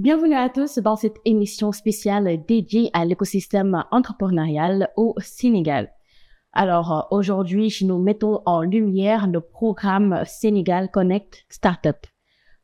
Bienvenue à tous dans cette émission spéciale dédiée à l'écosystème entrepreneurial au Sénégal. Alors, aujourd'hui, nous mettons en lumière le programme Sénégal Connect Startup.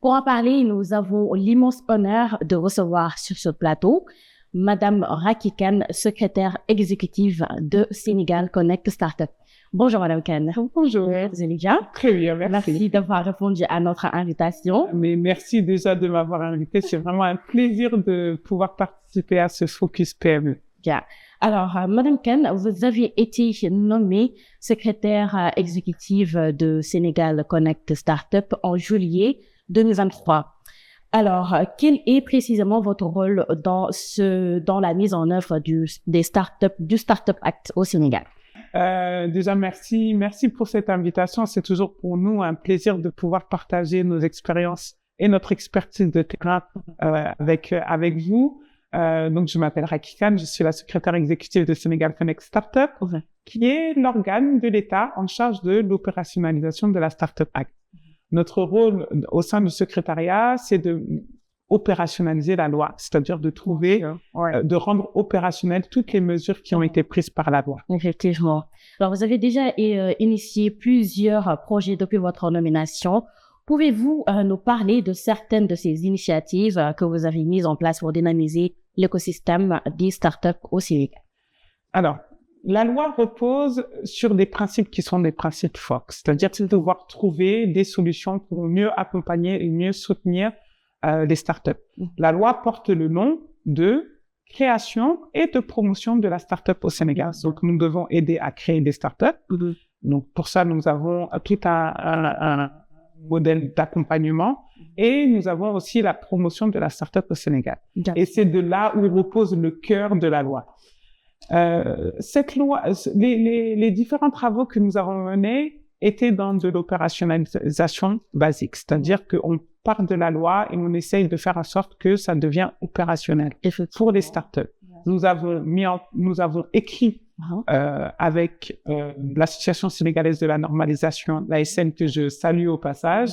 Pour en parler, nous avons l'immense honneur de recevoir sur ce plateau Madame Racky Kane, secrétaire exécutive de Sénégal Connect Startup. Bonjour Madame Kane. Bonjour. Vous allez bien? Très bien, merci. Merci d'avoir répondu à notre invitation. Mais merci déjà de m'avoir invité. C'est vraiment un plaisir de pouvoir participer à ce Focus PME. Bien. Alors, Madame Kane, vous avez été nommée secrétaire exécutive de Sénégal Connect Startup en juillet 2023. Alors, quel est précisément votre rôle dans la mise en œuvre du Startup Act au Sénégal? Déjà, merci pour cette invitation. C'est toujours pour nous un plaisir de pouvoir partager nos expériences et notre expertise de terrain avec vous. Donc, je m'appelle Racky Kane, je suis la secrétaire exécutive de Sénégal Connect Startup, qui est l'organe de l'État en charge de l'opérationnalisation de la Startup Act. Notre rôle au sein du secrétariat, c'est de opérationnaliser la loi, c'est-à-dire de trouver, de rendre opérationnelles toutes les mesures qui ont été prises par la loi. Effectivement. Alors, vous avez déjà initié plusieurs projets depuis votre nomination. Pouvez-vous nous parler de certaines de ces initiatives que vous avez mises en place pour dynamiser l'écosystème des startups au Sénégal? Alors, la loi repose sur des principes qui sont des principes forts, c'est-à-dire de devoir trouver des solutions pour mieux accompagner et mieux soutenir les startups. La loi porte le nom de création et de promotion de la startup au Sénégal. Donc, nous devons aider à créer des startups. Donc, pour ça, nous avons tout un modèle d'accompagnement et nous avons aussi la promotion de la startup au Sénégal. Et c'est de là où repose le cœur de la loi. Cette loi, les différents travaux que nous avons menés étaient dans de l'opérationnalisation basique, c'est-à-dire qu'on part de la loi et on essaye de faire en sorte que ça devient opérationnel pour les startups. Nous avons écrit avec l'Association sénégalaise de la normalisation, l'ASN, que je salue au passage,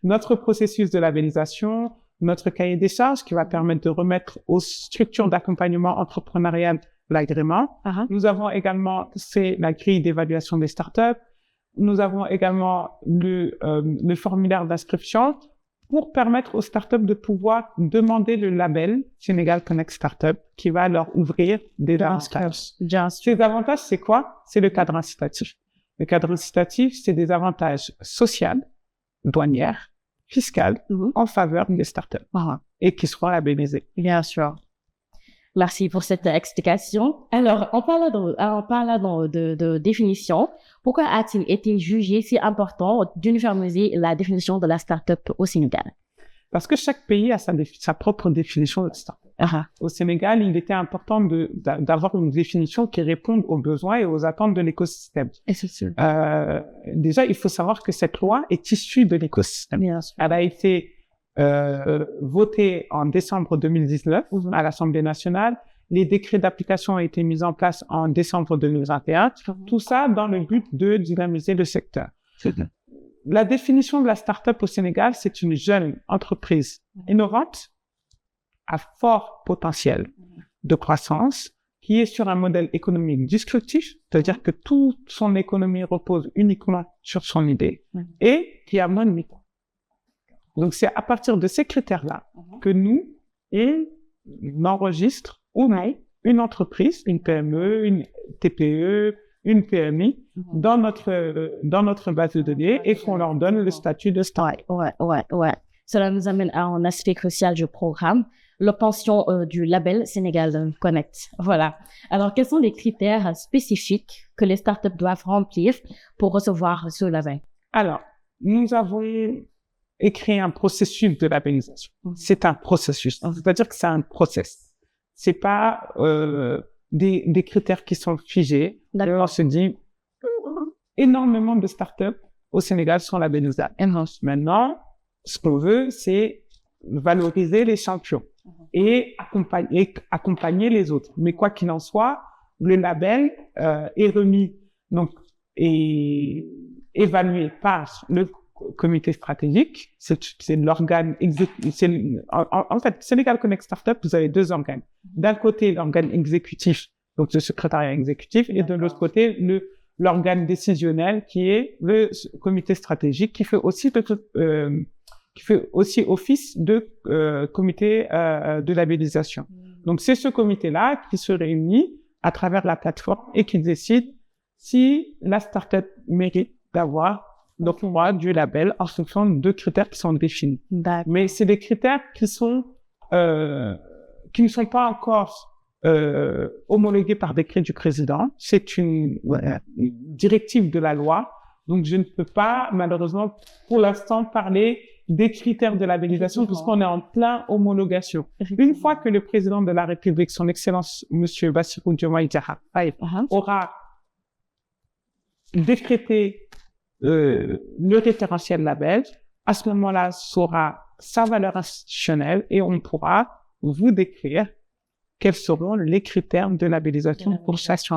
notre processus de labellisation, notre cahier des charges qui va permettre de remettre aux structures d'accompagnement entrepreneurial l'agrément. Nous avons également fait la grille d'évaluation des startups. Nous avons également le formulaire d'inscription pour permettre aux startups de pouvoir demander le label Sénégal Connect Startup qui va leur ouvrir des avantages. Ces avantages, c'est quoi? C'est le cadre incitatif. Le cadre incitatif, c'est des avantages sociaux, douaniers, fiscaux en faveur des startups et qui seront labellisés. Bien sûr. Merci pour cette explication. Alors, en parlant de définition, pourquoi a-t-il été jugé si important d'uniformiser la définition de la start-up au Sénégal? Parce que chaque pays a sa propre définition de start-up. Au Sénégal, il était important d'avoir une définition qui réponde aux besoins et aux attentes de l'écosystème. Et c'est sûr. Déjà, il faut savoir que cette loi est issue de l'écosystème. Bien sûr. Elle a été voté en décembre 2019 à l'Assemblée nationale. Les décrets d'application ont été mis en place en décembre 2021. Tout ça dans le but de dynamiser le secteur. La définition de la start-up au Sénégal, c'est une jeune entreprise innovante à fort potentiel de croissance qui est sur un modèle économique disruptif, c'est-à-dire que toute son économie repose uniquement sur son idée et qui a moins de micro. Donc, c'est à partir de ces critères-là que nous, on enregistre une entreprise, une PME, une TPE, une PMI dans notre base de données et qu'on leur donne le statut de start-up. Ouais. Cela nous amène à un aspect crucial du programme, l'obtention du label Sénégal Connect. Voilà. Alors, quels sont les critères spécifiques que les startups doivent remplir pour recevoir ce label? Alors, nous avons écrit un processus de labellisation. C'est un processus. C'est-à-dire que c'est un process. C'est pas des critères qui sont figés. On se dit, énormément de startups au Sénégal sont labellisables. Maintenant, ce qu'on veut, c'est valoriser les champions et accompagner les autres. Mais quoi qu'il en soit, le label est remis, donc, et évalué par le comité stratégique. C'est l'organe en fait, Sénégal Connect Startup, vous avez deux organes. D'un côté, l'organe exécutif, donc le secrétariat exécutif, et de l'autre côté, l'organe décisionnel qui est le comité stratégique qui fait aussi office de comité de labellisation. Donc c'est ce comité-là qui se réunit à travers la plateforme et qui décide si la startup mérite d'avoir le droit du label en fonction de deux critères qui sont définis. Mais c'est des critères qui ne sont pas encore homologués par décret du président. C'est une directive de la loi. Donc, je ne peux pas, malheureusement, pour l'instant, parler des critères de labellisation puisqu'on est en plein homologation. Une fois que le président de la République, son Excellence, Monsieur Bassirou Diomaye Diakhar Faye, aura décrété le référentiel label, à ce moment-là, saura sa valeur institutionnelle et on pourra vous décrire quels seront les critères de labellisation pour chaque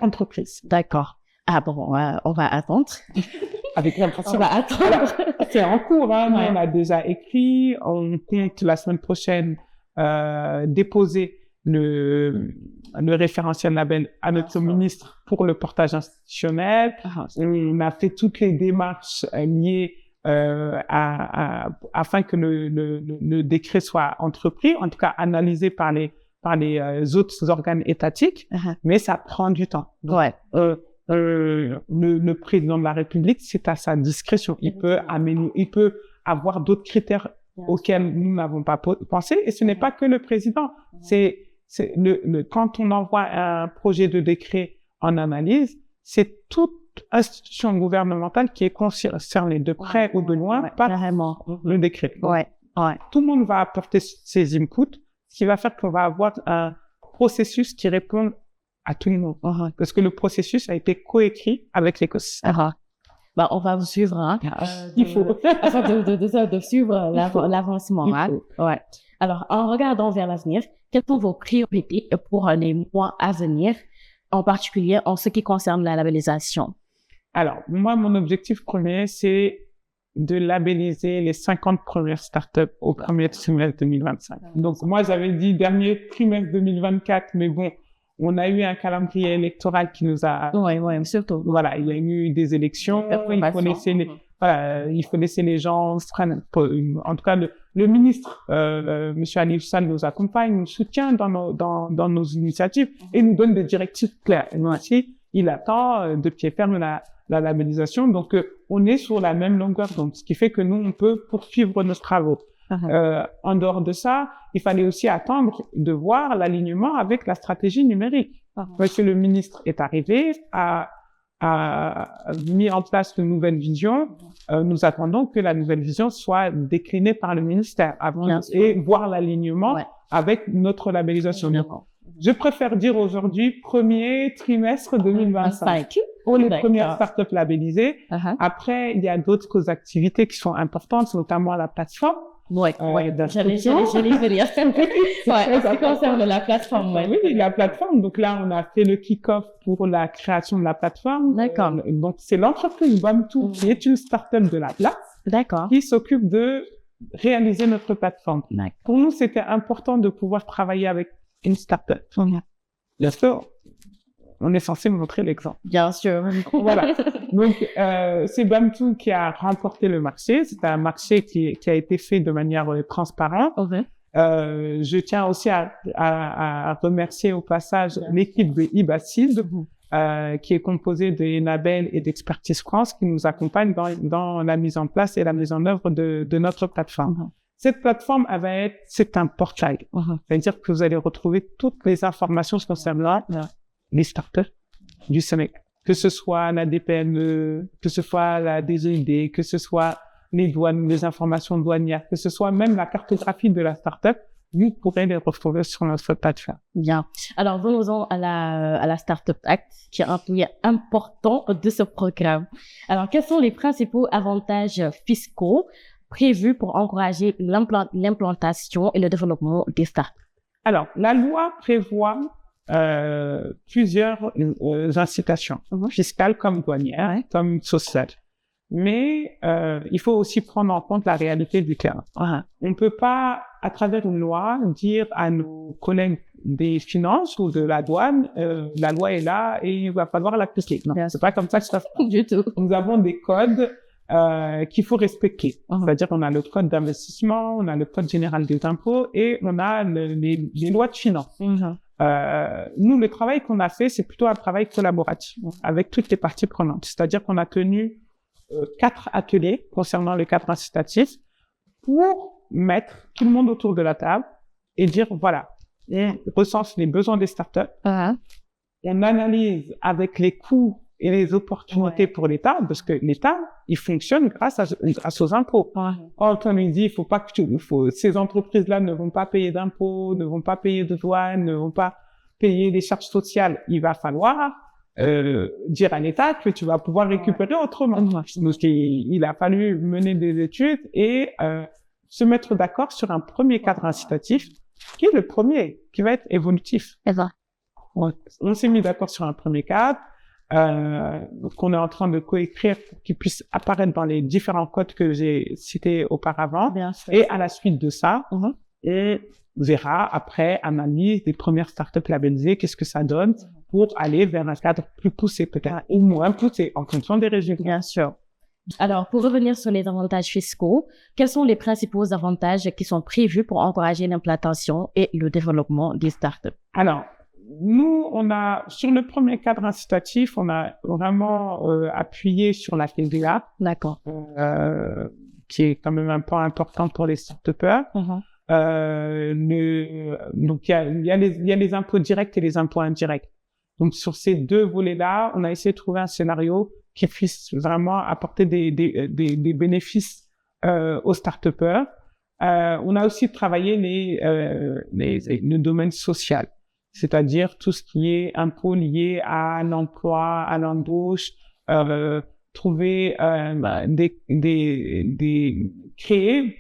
entreprise. D'accord. Ah bon, on va attendre. Avec l'impatience. On va attendre. C'est en cours, hein. Ouais. On a déjà écrit. On compte la semaine prochaine déposer le référentiel label à notre ministre pour le portage institutionnel. On a fait toutes les démarches liées afin que le décret soit entrepris, en tout cas analysé par les autres organes étatiques, mais ça prend du temps. Donc, le président de la République, c'est à sa discrétion. Il peut avoir d'autres critères auxquels nous n'avons pas pensé, et ce n'est pas que le président. Quand on envoie un projet de décret en analyse, c'est toute institution gouvernementale qui est concernée de près ou de loin par le décret. Tout le monde va apporter ses inputs, ce qui va faire qu'on va avoir un processus qui répond à tout le monde. Parce que le processus a été coécrit avec l'écosystème. On va vous suivre, hein. Il faut. Afin de suivre l'avancement, hein. Alors, en regardant vers l'avenir, quelles sont vos priorités pour les mois à venir, en particulier en ce qui concerne la labellisation? Alors, moi, mon objectif premier, c'est de labelliser les 50 premières startups au premier trimestre 2025. Donc, moi, j'avais dit dernier trimestre 2024, mais bon, on a eu un calendrier électoral qui nous a... surtout. Voilà, il y a eu des élections, il connaissait les gens, en tout cas, le ministre, Monsieur Aliou Sall nous accompagne, nous soutient dans nos initiatives et nous donne des directives claires. Et nous aussi, il attend de pied ferme la labellisation. Donc, on est sur la même longueur d'onde, ce qui fait que nous, on peut poursuivre nos travaux. En dehors de ça, il fallait aussi attendre de voir l'alignement avec la stratégie numérique. Monsieur le ministre est arrivé, a mis en place une nouvelle vision. Nous attendons que la nouvelle vision soit déclinée par le ministère avant et voir l'alignement avec notre labellisation. Je préfère dire aujourd'hui premier trimestre 2025 pour les premières startups labellisées. Après, il y a d'autres activités qui sont importantes, notamment la plateforme. J'allais venir. Ça concerne la plateforme. Oui, la plateforme. Donc là, on a fait le kick-off pour la création de la plateforme. D'accord. Donc c'est l'entreprise Bamtou qui est une startup de la place. D'accord. Qui s'occupe de réaliser notre plateforme. Pour nous, c'était important de pouvoir travailler avec une startup. Bien sûr, on est censé montrer l'exemple. Bien sûr. Voilà. Donc, c'est Bamtou qui a remporté le marché. C'est un marché qui a été fait de manière transparente. Je tiens aussi à remercier au passage l'équipe de Ibacid, qui est composée de Enabel et d'Expertise France, qui nous accompagne dans la mise en place et la mise en œuvre de notre plateforme. Cette plateforme c'est un portail. C'est-à-dire que vous allez retrouver toutes les informations concernant les startups du Sénégal. Que ce soit la DPME, que ce soit la DGID, que ce soit les douanes, les informations douanières, que ce soit même la cartographie de la startup, vous pourrez les retrouver sur notre plateforme. Bien. Alors, venons-en à la Startup Act, qui est un pilier important de ce programme. Alors, quels sont les principaux avantages fiscaux prévus pour encourager l'implantation et le développement des startups? Alors, la loi prévoit plusieurs incitations fiscales comme douanières, comme sociales. mais il faut aussi prendre en compte la réalité du terrain. Uh-huh. On ne peut pas, à travers une loi, dire à nos collègues des finances ou de la douane, la loi est là et il va falloir l'appliquer. Non, c'est pas comme ça que ça se passe. Du tout. Nous avons des codes qu'il faut respecter. Uh-huh. C'est-à-dire qu'on a le code d'investissement, on a le code général des impôts et on a les lois de finances. Uh-huh. Nous, le travail qu'on a fait, c'est plutôt un travail collaboratif avec toutes les parties prenantes. C'est-à-dire qu'on a tenu 4 ateliers concernant le cadre incitatif pour mettre tout le monde autour de la table et dire, voilà, on recense les besoins des startups, Uh-huh. on analyse avec les coûts et les opportunités pour l'État, parce que l'État, il fonctionne grâce aux impôts. Ouais. Quand on lui dit, il faut pas que ces entreprises-là ne vont pas payer d'impôts, ne vont pas payer de douane, ne vont pas payer des charges sociales, il va falloir dire à l'État que tu vas pouvoir récupérer autrement. Donc, il a fallu mener des études et se mettre d'accord sur un premier cadre incitatif, qui est le premier, qui va être évolutif. C'est ça. On s'est mis d'accord sur un premier cadre, qu'on est en train de coécrire pour qu'il puisse apparaître dans les différents codes que j'ai cités auparavant. Bien sûr. Et à la suite de ça, Uh-huh. on verra après analyse des premières startups labellisées, qu'est-ce que ça donne pour aller vers un cadre plus poussé, peut-être, ou moins poussé, en fonction des résultats. Bien sûr. Alors, pour revenir sur les avantages fiscaux, quels sont les principaux avantages qui sont prévus pour encourager l'implantation et le développement des startups? Alors, nous, sur le premier cadre incitatif, on a vraiment appuyé sur la TVA, D'accord. qui est quand même un point important pour les start-upers. Uh-huh. Donc, il y a les impôts directs et les impôts indirects. Donc, sur ces 2 volets-là, on a essayé de trouver un scénario qui puisse vraiment apporter des bénéfices aux start-upers. On a aussi travaillé le domaine social, c'est-à-dire tout ce qui est impôts liés à l'emploi, à l'embauche, trouver créer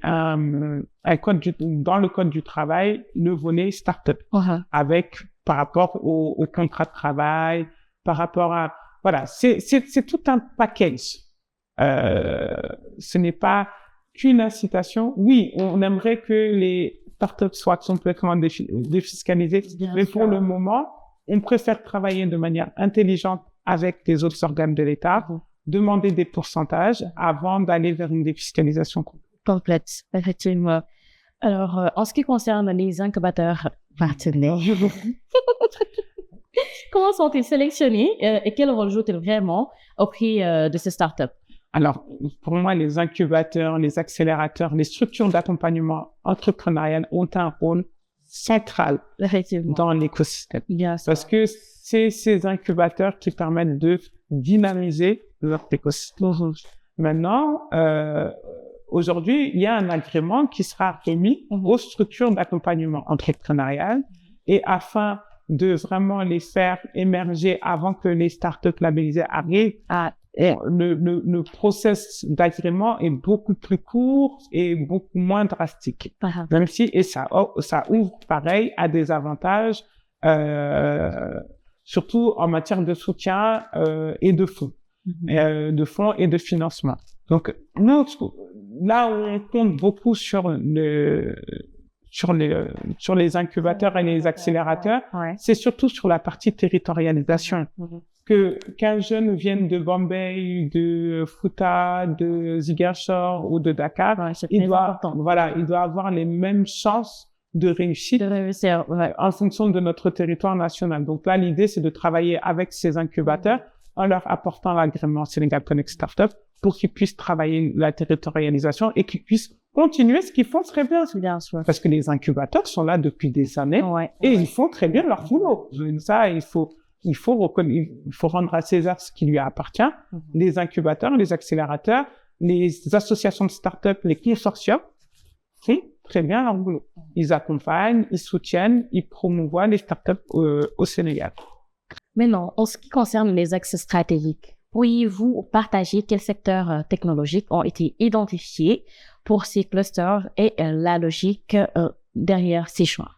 un code dans le code du travail, le volet start-up, Uh-huh. avec par rapport au contrat de travail, par rapport à voilà, c'est tout un package. Ce n'est pas qu'une incitation. Oui, on aimerait que les startups soient complètement défiscalisées, mais pour le moment, on préfère travailler de manière intelligente avec les autres organes de l'État, demander des pourcentages avant d'aller vers une défiscalisation Complète, effectivement. Alors, en ce qui concerne les incubateurs partenaires, comment sont-ils sélectionnés et quel rôle jouent-ils vraiment auprès de ces startups? Alors, pour moi, les incubateurs, les accélérateurs, les structures d'accompagnement entrepreneurial ont un rôle central dans l'écosystème. Bien sûr. Parce que c'est ces incubateurs qui permettent de dynamiser leur écosystème. Maintenant, aujourd'hui, il y a un agrément qui sera remis aux structures d'accompagnement entrepreneurial et afin de vraiment les faire émerger avant que les startups labellisées arrivent, le process d'agrément est beaucoup plus court et beaucoup moins drastique. Même si, et ça ouvre pareil à des avantages, surtout en matière de soutien et de fonds, et de financement. Donc, nous, là où on compte beaucoup sur les incubateurs et les accélérateurs, c'est surtout sur la partie territorialisation. Qu'un jeune vienne de Bombay, de Fouta, de Ziguinchor ou de Dakar, il doit avoir les mêmes chances de réussite en fonction de notre territoire national. Donc là, l'idée, c'est de travailler avec ces incubateurs en leur apportant l'agrément Sénégal Connect Startup pour qu'ils puissent travailler la territorialisation et qu'ils puissent continuer ce qu'ils font très bien. Parce que les incubateurs sont là depuis des années et ils font très bien leur boulot. Ça, il faut rendre à César ce qui lui appartient. Les incubateurs, les accélérateurs, les associations de start-up, les consortiums font très bien leur boulot. Ils accompagnent, ils soutiennent, ils promouvoient les start-up au Sénégal. Maintenant, en ce qui concerne les axes stratégiques, pourriez-vous partager quels secteurs technologiques ont été identifiés pour ces clusters et la logique derrière ces choix?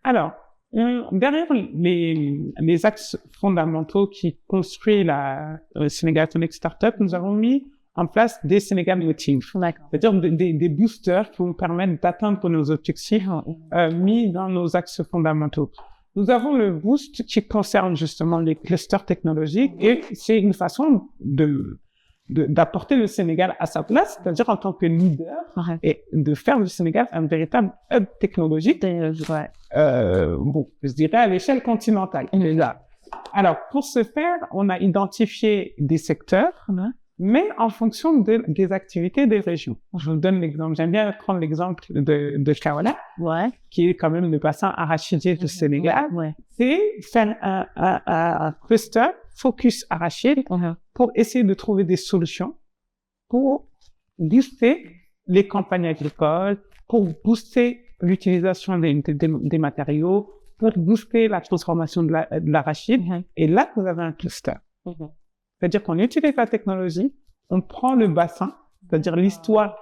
Alors, Derrière les axes fondamentaux qui construisent la Sénégal Connect Startup, nous avons mis en place des Sénégal Motive. D'accord. C'est-à-dire des boosters qui nous permettent d'atteindre nos objectifs mis dans nos axes fondamentaux. Nous avons le boost qui concerne justement les clusters technologiques et c'est une façon d'apporter le Sénégal à sa place, c'est-à-dire en tant que leader et de faire du Sénégal un véritable hub technologique. Bon, je dirais à l'échelle continentale. Alors, pour ce faire, on a identifié des secteurs, mais en fonction des activités des régions. Je vous donne l'exemple. J'aime bien prendre l'exemple de Kaolack, qui est quand même le bassin arachidier du Sénégal. C'est faire un cluster focus arachide pour essayer de trouver des solutions pour booster les campagnes agricoles, pour booster l'utilisation des matériaux, pour booster la transformation de l'arachide. Et là, vous avez un cluster. C'est-à-dire qu'on utilise la technologie, on prend le bassin, c'est-à-dire l'histoire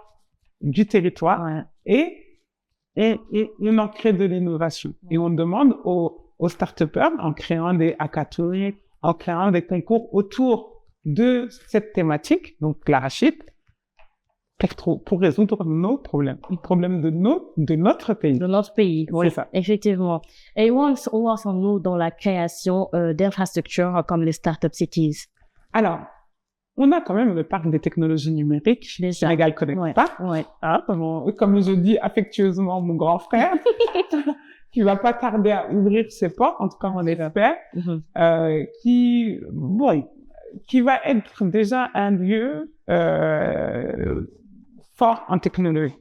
du territoire, et on en crée de l'innovation. Et on demande aux start-upers, en créant des hackathons, en créant des concours autour de cette thématique, donc l'arachide, pour résoudre nos problèmes, les problèmes de notre pays. De notre pays, oui, c'est ça. Effectivement. Et où en sommes-nous dans la création d'infrastructures comme les Startup Cities? Alors, on a quand même le parc des technologies numériques, Sénégal Connect Park, comme je dis affectueusement mon grand frère, qui va pas tarder à ouvrir ses portes, en tout cas on espère, qui va être déjà un lieu fort en technologie.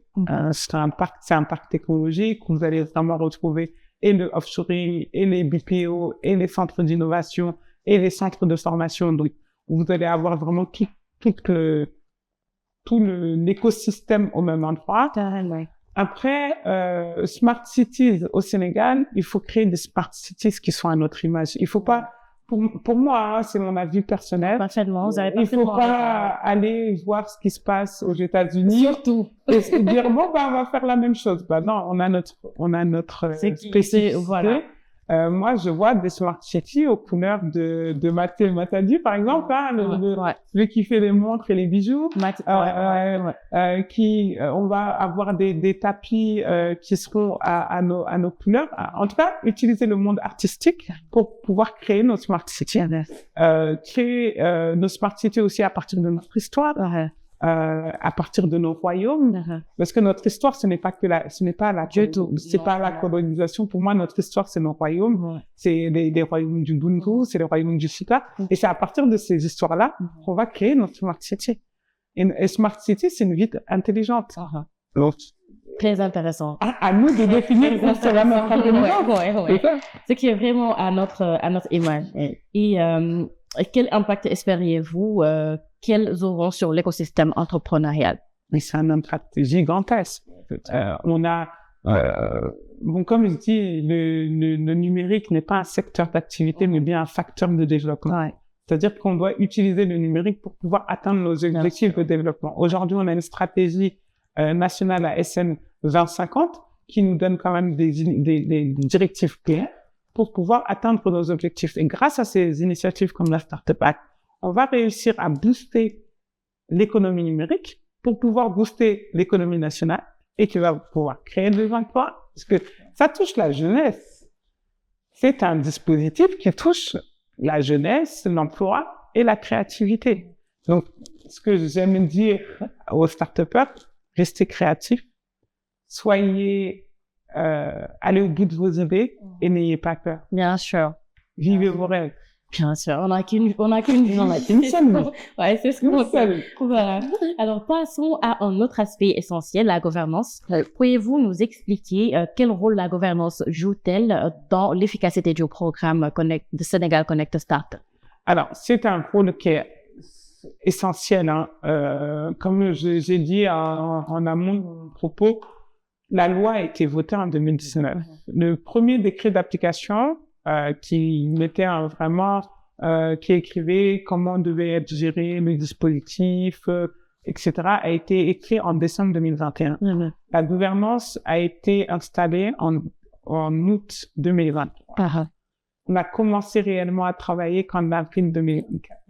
C'est un parc technologique où vous allez vraiment retrouver et le offshoring, et les BPO, et les centres d'innovation, et les centres de formation. Donc, vous allez avoir vraiment tout l'écosystème au même endroit. Après, Smart Cities au Sénégal, il faut créer des Smart Cities qui sont à notre image. Il faut pas, pour moi, c'est mon avis personnel. Parfaitement, vous avez il faut pas aller voir ce qui se passe aux États-Unis. Surtout. Et se dire, bon, on va faire la même chose. Non, on a notre spécificité. Voilà. Moi, je vois des Smart Cities aux couleurs de Mathieu Matadi, par exemple, celui qui fait les montres et les bijoux. On va avoir des tapis qui seront à nos couleurs. En tout cas, utiliser le monde artistique pour pouvoir créer nos Smart Cities. Créer nos Smart Cities aussi à partir de notre histoire. À partir de nos royaumes, parce que notre histoire, ce n'est pas la colonisation. Pour moi, notre histoire, c'est nos royaumes, c'est les royaumes du Bundu, c'est les royaumes du Sika, et c'est à partir de ces histoires-là qu'on va créer notre Smart City. Et Smart City, c'est une ville intelligente. Donc, très intéressant. À nous de définir c'est la notre intelligence. Ce qui est vraiment à notre image. Et quel impact espériez-vous qu'elles auront sur l'écosystème entrepreneurial? Mais c'est un impact gigantesque. On a, comme je dis, le numérique n'est pas un secteur d'activité, mais bien un facteur de développement. C'est-à-dire qu'on doit utiliser le numérique pour pouvoir atteindre nos objectifs de développement. Aujourd'hui, on a une stratégie nationale à SN 2050 qui nous donne quand même des directives claires pour pouvoir atteindre nos objectifs. Et grâce à ces initiatives comme la Startup Act, on va réussir à booster l'économie numérique pour pouvoir booster l'économie nationale et qui va pouvoir créer des emplois. Parce que ça touche la jeunesse. C'est un dispositif qui touche la jeunesse, l'emploi et la créativité. Donc, ce que j'aime dire aux start-upers, restez créatifs, allez au bout de vos idées et n'ayez pas peur. Bien sûr. Vivez vos rêves. Bien sûr, on n'a qu'une vie dans la vie. Ouais, c'est ce qu'on sait. Voilà. Alors, passons à un autre aspect essentiel, la gouvernance. Pourriez-vous nous expliquer quel rôle la gouvernance joue-t-elle dans l'efficacité du programme de Sénégal Connect Startup? Alors, c'est un rôle qui est essentiel. Comme j'ai dit en amont de mon propos, la loi a été votée en 2019. Le premier décret d'application qui mettait qui écrivait comment devait être géré le dispositif, etc., a été écrit en décembre 2021. La gouvernance a été installée en août 2023. On a commencé réellement à travailler qu'en avril 2024.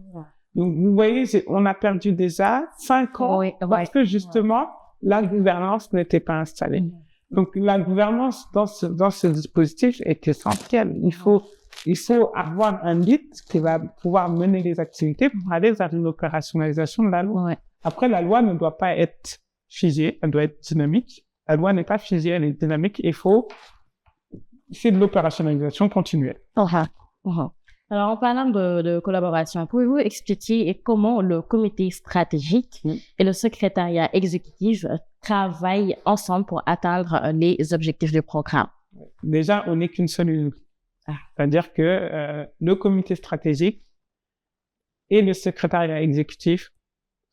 Donc, vous voyez, on a perdu déjà 5 ans parce que justement, la gouvernance n'était pas installée. Donc, la gouvernance dans ce dispositif est essentielle. Il faut avoir un lead qui va pouvoir mener les activités pour aller vers une opérationnalisation de la loi. Après, la loi ne doit pas être figée, elle doit être dynamique. La loi n'est pas figée, elle est dynamique. C'est de l'opérationnalisation continuelle. Alors, en parlant de collaboration, pouvez-vous expliquer comment le comité stratégique et le secrétariat exécutif travaillent ensemble pour atteindre les objectifs du programme? Déjà, on n'est qu'une seule unité. C'est-à-dire que le comité stratégique et le secrétariat exécutif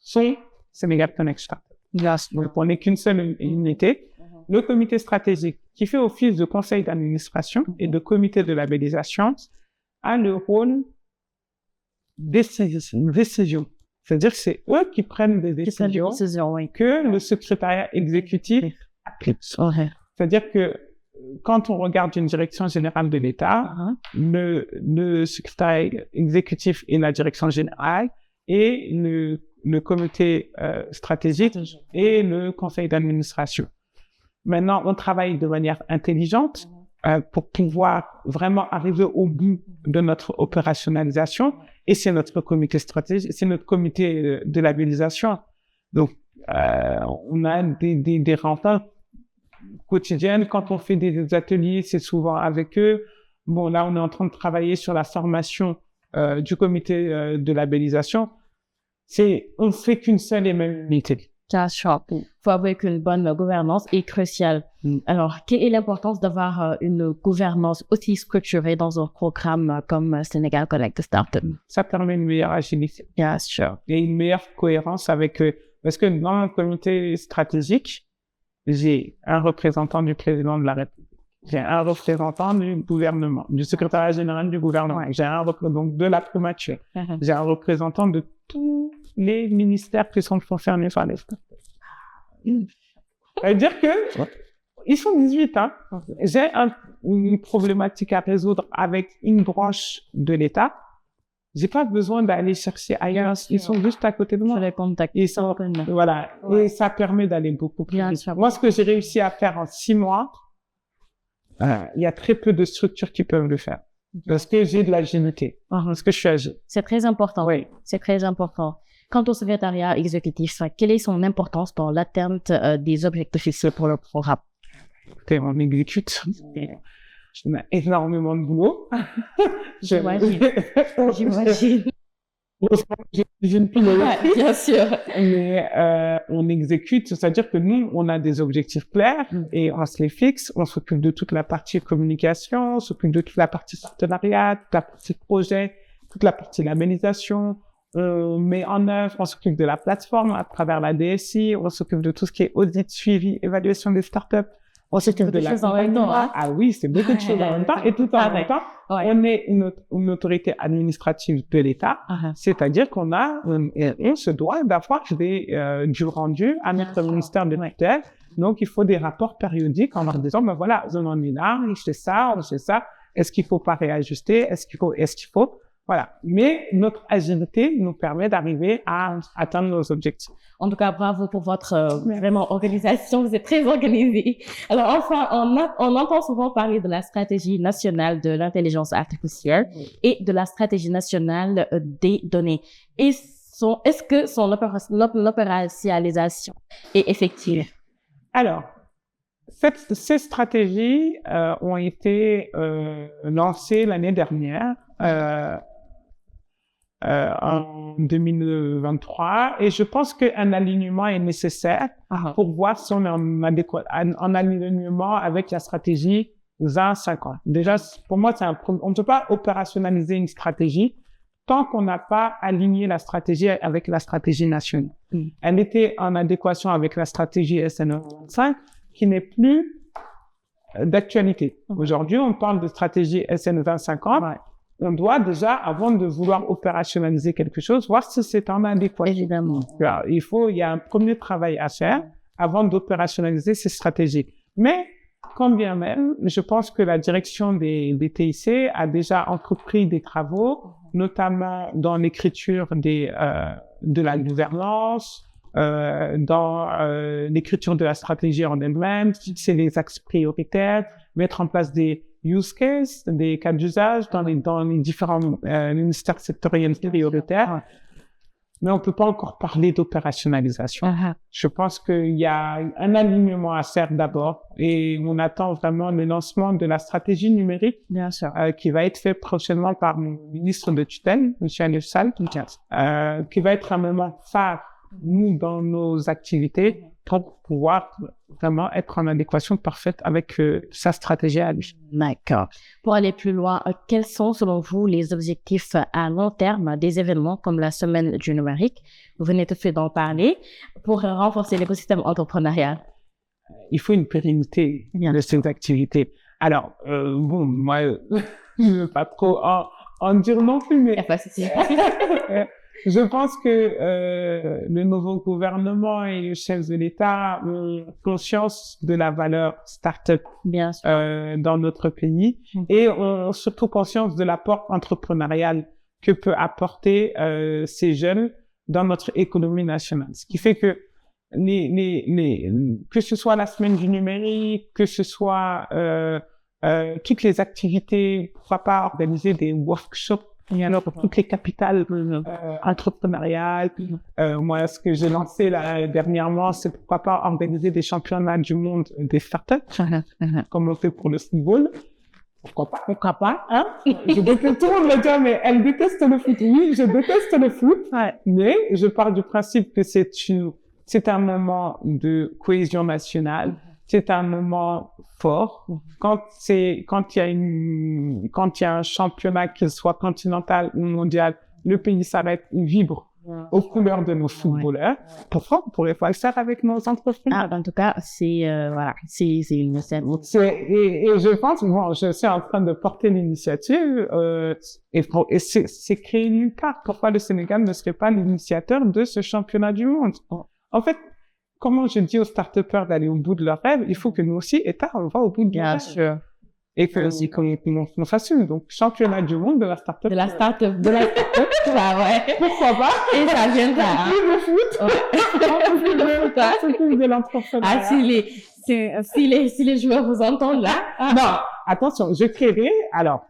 sont Sénégal Connect Startup. Donc, on n'est qu'une seule unité. Le comité stratégique, qui fait office de conseil d'administration et de comité de labellisation, a le rôle décision. C'est-à-dire que c'est eux qui prennent des décisions que le secrétariat exécutif applique. C'est-à-dire que quand on regarde une direction générale de l'État, le secrétariat exécutif et la direction générale et le comité stratégique et le conseil d'administration. Maintenant, on travaille de manière intelligente pour pouvoir vraiment arriver au bout de notre opérationnalisation. Et c'est notre comité stratégique, c'est notre comité de labellisation. Donc, on a des rencontres quotidiennes. Quand on fait des ateliers, c'est souvent avec eux. Bon, là, on est en train de travailler sur la formation du comité de labellisation. On ne fait qu'une seule et même unité. Il faut avoir qu'une bonne gouvernance est cruciale. Alors, quelle est l'importance d'avoir une gouvernance aussi structurée dans un programme comme Sénégal Connect Startup? Ça permet une meilleure agilité. Et une meilleure cohérence parce que dans le comité stratégique, j'ai un représentant du président de la République. J'ai un représentant du gouvernement, du secrétariat général du gouvernement. J'ai un représentant de la primature. J'ai un représentant de tous les ministères qui sont concernés par les startups. Ça veut dire que ils sont 18, hein. J'ai une problématique à résoudre avec une branche de l'État. J'ai pas besoin d'aller chercher ailleurs. Ils sont juste à côté de moi. Je les contacte. Voilà. Et ça permet d'aller beaucoup plus vite. Moi, ce que j'ai réussi à faire en 6 mois, il y a très peu de structures qui peuvent le faire. Parce que j'ai de l'agilité. Parce que je suis agile. C'est très important. Oui. C'est très important. Quant au secrétariat exécutif, quelle est son importance pour l'atteinte des objectifs fixés pour le programme? On exécute. On a énormément de boulot. J'imagine. Bien sûr. Mais on exécute, c'est-à-dire que nous, on a des objectifs clairs et on se les fixe. On s'occupe de toute la partie communication, on s'occupe de toute la partie partenariat, toute la partie projet, toute la partie labellisation. On met en œuvre, on s'occupe de la plateforme à travers la DSI, on s'occupe de tout ce qui est audit, suivi, évaluation des startups. On s'occupe de la en même temps, hein? Ah oui, c'est beaucoup de choses en même temps. Et tout en même temps, on est une autorité administrative de l'État. C'est-à-dire qu'on se doit d'avoir du rendu à notre ministère de tutelle. Donc, il faut des rapports périodiques en leur disant, ben voilà, on en est là, on fait ça, on fait ça. Est-ce qu'il faut pas réajuster? Est-ce qu'il faut? Voilà. Mais notre agilité nous permet d'arriver à atteindre nos objectifs. En tout cas, bravo pour votre vraiment organisation. Vous êtes très organisé. Alors enfin, on entend souvent parler de la stratégie nationale de l'intelligence artificielle et de la stratégie nationale des données. Est-ce que son opérationnalisation est effective? Alors, ces stratégies ont été lancées l'année dernière. En 2023, et je pense qu'un alignement est nécessaire pour voir si on est en alignement avec la stratégie 2050. Déjà, pour moi, on ne peut pas opérationnaliser une stratégie tant qu'on n'a pas aligné la stratégie avec la stratégie nationale. Elle était en adéquation avec la stratégie SN 25 qui n'est plus d'actualité. Aujourd'hui, on parle de stratégie SN 2050. On doit déjà, avant de vouloir opérationnaliser quelque chose, voir si c'est en adéquation. Évidemment. Il y a un premier travail à faire avant d'opérationnaliser ces stratégies. Mais Quand bien même, je pense que la direction des TIC a déjà entrepris des travaux, notamment dans l'écriture de la gouvernance, dans l'écriture de la stratégie en elle-même, fixer les axes prioritaires, mettre en place des use cases, des cas d'usage dans les différents ministères sectoriels prioritaires. Mais on peut pas encore parler d'opérationnalisation. Je pense qu'il y a un alignement à faire d'abord et on attend vraiment le lancement de la stratégie numérique, bien sûr, qui va être fait prochainement par mon ministre de tutelle, M. Aliou Sall, qui va être un moment phare, nous, dans nos activités pour pouvoir vraiment être en adéquation parfaite avec sa stratégie à lui. D'accord. Pour aller plus loin, quels sont selon vous les objectifs à long terme des événements comme la Semaine du numérique? Vous venez tout de suite d'en parler, pour renforcer l'écosystème entrepreneurial. Il faut une pérennité de ces activités. Alors, bon, moi, je ne veux pas trop en dire non plus, mais... Il n'y a pas de souci. Je pense que le nouveau gouvernement et les chefs de l'État ont conscience de la valeur start-up dans notre pays et ont surtout conscience de l'apport entrepreneurial que peut apporter ces jeunes dans notre économie nationale. Ce qui fait que que ce soit la semaine du numérique, que ce soit toutes les activités, pourquoi pas organiser des workshops pour toutes les capitales entrepreneuriales. Moi, ce que j'ai lancé là dernièrement, c'est pourquoi pas organiser des championnats du monde des startups, comme on fait pour le football. Pourquoi pas, hein? Je déteste, tout le monde me dit, mais elle déteste le foot. Oui, je déteste le foot, mais je pars du principe que c'est un moment de cohésion nationale. C'est un moment fort. Quand il y a un championnat, qu'il soit continental ou mondial, le pays s'arrête, il vibre aux couleurs de nos footballeurs. Pourquoi on pourrait pas le faire avec nos entrepreneurs? En tout cas, c'est une scène. Et je pense, bon, je suis en train de porter l'initiative et c'est créé nulle part. Pourquoi le Sénégal ne serait pas l'initiateur de ce championnat du monde? En fait, comment je dis aux start-upers d'aller au bout de leur rêve, il faut que nous aussi, État, on va au bout de leur rêve. Bien sûr. Et que nous fassions. Donc, championnat du monde de la start-up. De la start-up. Pourquoi pas? Et ça viendra. Le foot. Plus de foot. C'est plus de l'entrepreneuriat. Si les joueurs vous entendent là. Non, attention, je créerai, alors,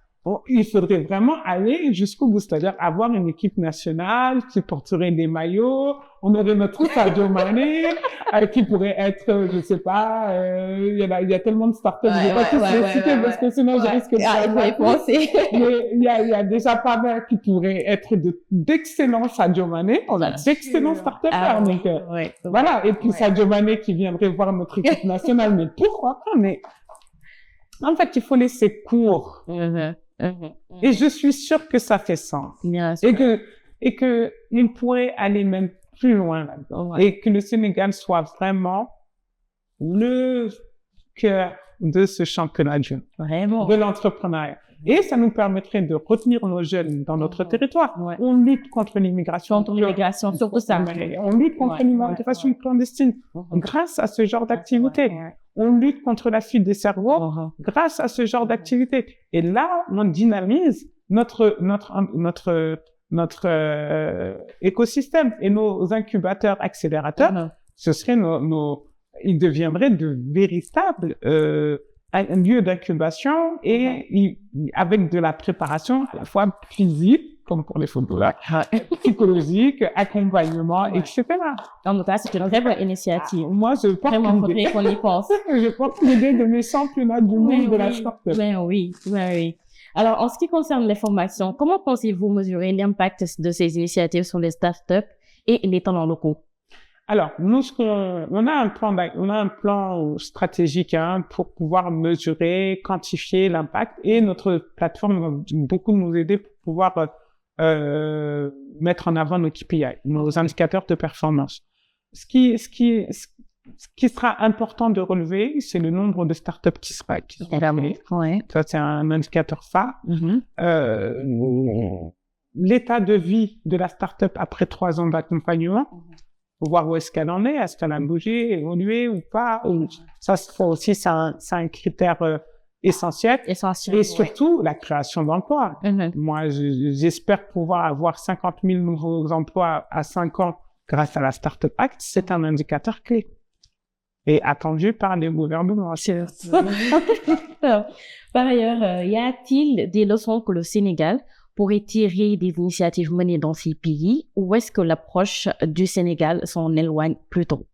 il faudrait vraiment aller jusqu'au bout, c'est-à-dire avoir une équipe nationale qui porterait des maillots. On aurait notre Sadio Mané, qui pourrait être, je sais pas, il y a tellement de startups, je vais pas tous les citer parce que sinon je risque de y penser. Mais il y a déjà pas mal qui pourraient être d'excellents Sadio Mané. On a d'excellents startupers, donc, voilà. Et puis Sadio Mané qui viendrait voir notre équipe nationale, mais pourquoi pas, mais, en fait, il faut laisser cours. Et je suis sûre que ça fait sens. Et que il pourrait aller même plus loin là-dedans. Et que le Sénégal soit vraiment le cœur de ce championnat de l'entrepreneuriat. Et ça nous permettrait de retenir nos jeunes dans notre territoire. On lutte contre l'immigration. Surtout ça. On lutte contre l'immigration clandestine grâce à ce genre d'activité. On lutte contre la fuite des cerveaux grâce à ce genre d'activité. Et là, on dynamise notre écosystème et nos incubateurs, accélérateurs. Ce serait ils deviendraient de véritables un lieu d'incubation et avec de la préparation à la fois physique, comme pour les footballeurs, psychologique, accompagnement, etc. En tout cas, c'est une très bonne initiative. Moi, je porte l'idée. Qu'on y pense. Je porte l'idée de mes championnats du monde de la start-up. Oui. Alors, en ce qui concerne les formations, comment pensez-vous mesurer l'impact de ces initiatives sur les start-up et les talents locaux? Alors, nous, on a un plan stratégique pour pouvoir mesurer, quantifier l'impact, et notre plateforme va beaucoup nous aider pour pouvoir mettre en avant nos KPI, nos indicateurs de performance. Ce qui sera important de relever, c'est le nombre de startups qui sera créé. Ça, c'est un indicateur phare. L'état de vie de la startup après 3 ans d'accompagnement. voir où est-ce qu'elle en est, est-ce qu'elle a bougé, évolué ou pas. Ça aussi, c'est un critère essentiel. Essentiel. Et surtout, la création d'emplois. Mm-hmm. Moi, j'espère pouvoir avoir 50 000 nouveaux emplois à 5 ans grâce à la Startup Act. C'est un indicateur clé et attendu par les gouvernements. Par ailleurs, y a-t-il des leçons que le Sénégal pourrait tirer des initiatives menées dans ces pays, ou est-ce que l'approche du Sénégal s'en éloigne plutôt?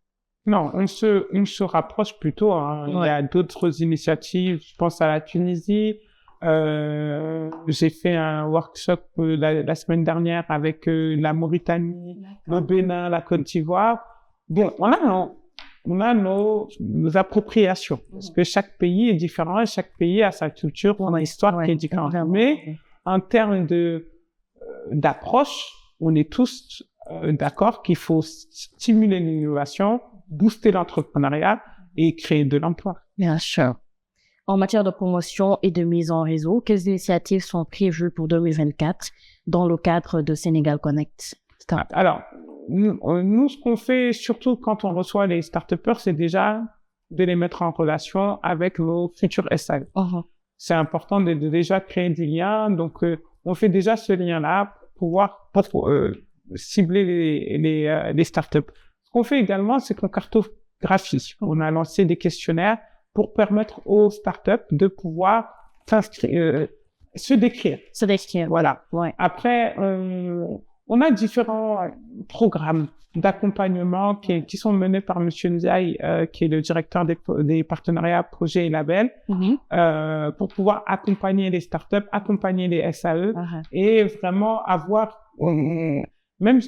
Non, on se rapproche plutôt. Hein. Ouais. Il y a d'autres initiatives. Je pense à la Tunisie. J'ai fait un workshop la semaine dernière avec la Mauritanie, le Bénin, la Côte d'Ivoire. Bon, on a nos appropriations. Parce que chaque pays est différent et chaque pays a sa culture, son histoire qui est différente. Mais en termes d'approche, on est tous d'accord qu'il faut stimuler l'innovation, booster l'entrepreneuriat et créer de l'emploi. Bien sûr. En matière de promotion et de mise en réseau, quelles initiatives sont prévues pour 2024 dans le cadre de Sénégal Connect? Alors, nous, ce qu'on fait, surtout quand on reçoit les start-upers, c'est déjà de les mettre en relation avec nos futurs SAE. Uh-huh. C'est important de déjà créer des liens. Donc, on fait déjà ce lien-là pour pouvoir cibler les startups. Ce qu'on fait également, c'est qu'on cartographie. On a lancé des questionnaires pour permettre aux startups de pouvoir se décrire. Se décrire. Voilà. Ouais. Après, on a différents programmes d'accompagnement qui sont menés par Monsieur Ndiaye, qui est le directeur des partenariats, projets et labels, pour pouvoir accompagner les startups, accompagner les SAE et vraiment avoir même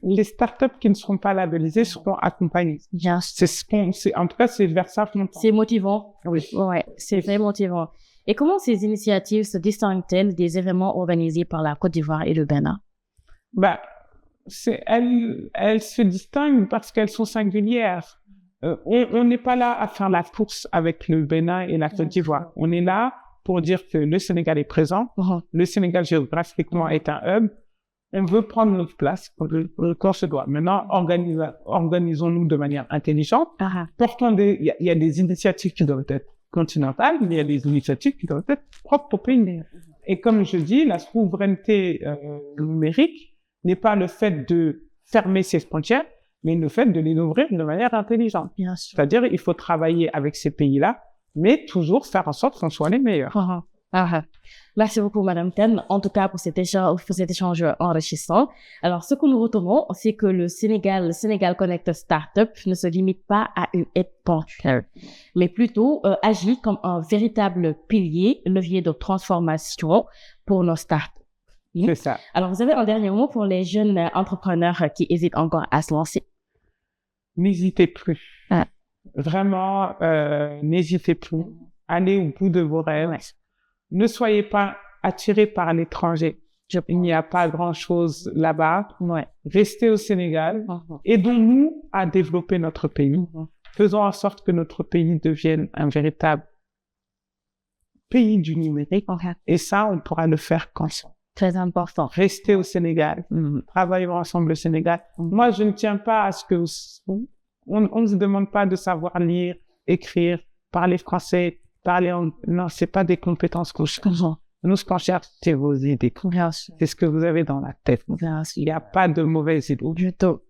les startups qui ne seront pas labellisées seront accompagnées. Bien sûr. En tout cas, c'est vers ça qu'on C'est motivant. Oui. Ouais, c'est très motivant. Et comment ces initiatives se distinguent-elles des événements organisés par la Côte d'Ivoire et le Bénin? Elles se distinguent parce qu'elles sont singulières. On n'est pas là à faire la course avec le Bénin et la Côte d'Ivoire. On est là pour dire que le Sénégal est présent. Le Sénégal géographiquement est un hub. On veut prendre notre place quand se doit. Maintenant, organisons-nous de manière intelligente. Il y a des initiatives qui doivent être continentales, il y a des initiatives qui doivent être propres au pays. Et comme je dis, la souveraineté numérique n'est pas le fait de fermer ses frontières, mais le fait de les ouvrir de manière intelligente. C'est-à-dire, il faut travailler avec ces pays-là, mais toujours faire en sorte qu'on soit les meilleurs. Merci beaucoup, Madame Ten, en tout cas pour cet échange enrichissant. Alors, ce que nous retenons, c'est que le Sénégal Connect Startup ne se limite pas à une aide ponctuelle, mais plutôt agit comme un véritable pilier, levier de transformation pour nos startups. C'est ça. Alors, vous avez un dernier mot pour les jeunes entrepreneurs qui hésitent encore à se lancer? N'hésitez plus. Vraiment, n'hésitez plus. Allez au bout de vos rêves. Ne soyez pas attirés par l'étranger. Il n'y a pas grand-chose là-bas. Restez au Sénégal. Aidons-nous à développer notre pays. Faisons en sorte que notre pays devienne un véritable pays du numérique. Et ça, on pourra le faire qu'ensemble. Très important. Restez au Sénégal. Travaillons ensemble au Sénégal. Moi, je ne tiens pas à ce que on ne se demande pas de savoir lire, écrire, parler français, non, c'est pas des compétences qu'on cherche. Nous, ce qu'on cherche, c'est vos idées. C'est ce que vous avez dans la tête. Il n'y a pas de mauvaises idées du tout.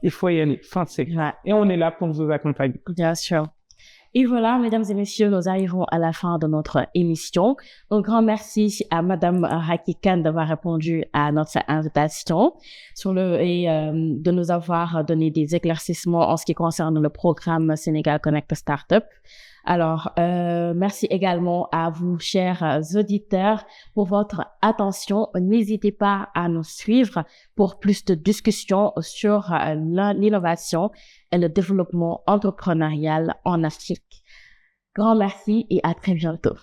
Il faut y aller, foncez. Et on est là pour vous accompagner. Bien sûr. Et voilà, mesdames et messieurs, nous arrivons à la fin de notre émission. Un grand merci à Madame Racky Kane d'avoir répondu à notre invitation et de nous avoir donné des éclaircissements en ce qui concerne le programme Sénégal Connect Startup. Alors, merci également à vous, chers auditeurs, pour votre attention. N'hésitez pas à nous suivre pour plus de discussions sur l'innovation et le développement entrepreneurial en Afrique. Grand merci et à très bientôt.